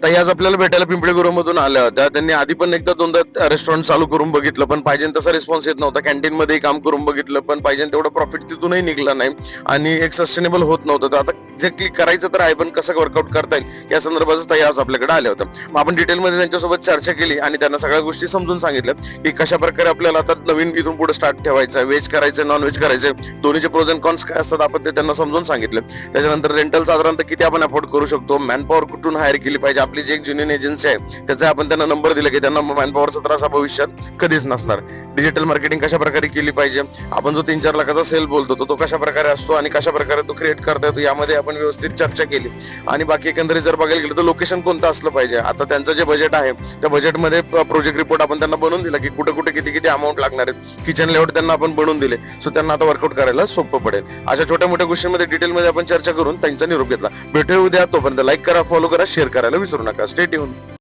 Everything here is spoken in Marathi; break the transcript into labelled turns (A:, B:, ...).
A: ताई आज आपल्याला भेटायला पिंपळे गुरुमधून आल्या होत्या. त्यांनी आधी पण एकदा दोनदा रेस्टॉरंट चालू करून बघितलं, पण पाहिजे तसा रिस्पॉन्स येत नव्हता. कॅन्टीन मध्ये काम करून बघितलं, पण पाहिजे तेवढं प्रॉफिट तिथूनही निघलं नाही आणि एक सस्टेनेबल होत नव्हतं. तर आता जे क्लिक करायचं तर आहे, पण कसं वर्कआउट करता येईल या संदर्भात ताई आज आपल्याकडे आल्या होत्या. मग आपण डिटेलमध्ये त्यांच्यासोबत चर्चा केली आणि त्यांना सगळ्या गोष्टी समजून सांगितल्या की कशा प्रकारे आपल्याला आता नवीन इथून पुढे स्टार्ट ठेवायचं आहे, व्हेज करायचं, नॉन व्हेज करायचं, दोन्हीचे प्रोज अँड कॉन्स काय असतात आपण ते त्यांना समजून सांगितलं. त्याच्यानंतर रेंटल साधारणतः किती आपण अफोर्ड करू शकतो, मॅनपॉवर कुठून हायर केली पाहिजे, आपली जी एक जुनियर एजन्सी आहे त्याचा आपण त्यांना नंबर दिला की त्यांना मॅनपॉवरचा त्रास हा भविष्यात कधीच नसणार. डिजिटल मार्केटिंग कशा प्रकारे केली पाहिजे, आपण जो 3-4 लाखाचा सेल बोलतो तो कशा प्रकारे असतो आणि कशा प्रकारे तो क्रिएट करता येतो यामध्ये आपण व्यवस्थित चर्चा केली. आणि बाकी एकंदरीत जर बघायला गेलं तर लोकेशन कोणतं असलं पाहिजे. आता त्यांचं जे बजेट आहे त्या बजेटमध्ये प्रोजेक्ट रिपोर्ट आपण त्यांना बनवून दिला की कुठे कुठे किती किती अमाऊंट लागणार आहे. किचन लेआउट त्यांना आपण बनवून दिले, सो त्यांना आता वर्कआउट करायला सोपं पडेल. अशा छोट्या मोठ्या गोष्टींमध्ये डिटेलमध्ये आपण चर्चा करून त्यांचा निरोप घेतला. भेटूया उद्या. तोपर्यंत लाईक करा, फॉलो करा, शेअर करायला विसरू नका. Stay tune.